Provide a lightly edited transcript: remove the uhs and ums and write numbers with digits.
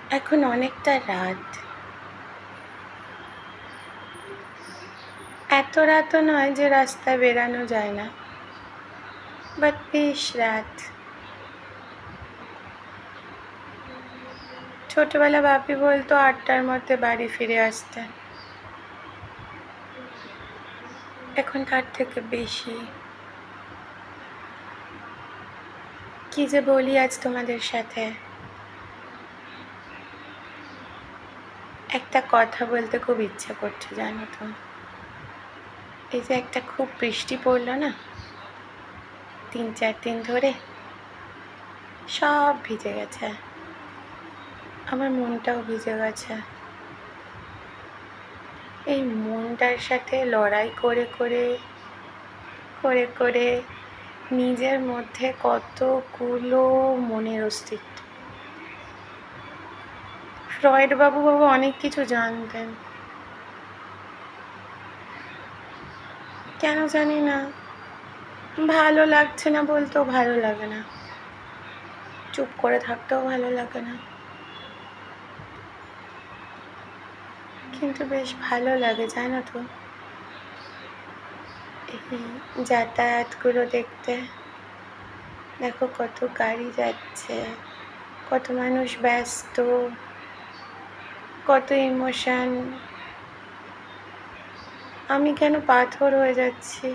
এখন অনেকটা রাত। এত রাতও নয় যে রাস্তায় বেরানো যায় না, বাট বেশ রাত। ছোটবেলা বাপি বলতো 8টার মধ্যে বাড়ি ফিরে আসতে, এখন তার থেকে বেশি। কি যে বলি আজ তোমাদের সাথে, একটা কথা বলতে খুব ইচ্ছে করছে জানো তো। এই যে একটা খুব বৃষ্টি পড়লো না 3-4 দিন ধরে, সব ভিজে গেছে, আমার মনটাও ভিজে গেছে। এই মনটার সাথে লড়াই করে করে করে করে নিজের মধ্যে কতগুলো মনের অস্তিত্ব। ফ্রয়েড বাবু অনেক কিছু জানতেন, কেন জানি না ভালো লাগছে না বলতেও ভালো লাগে না, চুপ করে থাকতেও ভালো লাগে না, কিন্তু বেশ ভালো লাগে জানো তো এই যাতায়াতগুলো দেখতে। দেখো কত গাড়ি যাচ্ছে, কত মানুষ ব্যস্ত, কত ইমোশন। আমি কেন পাথর হয়ে যাচ্ছি?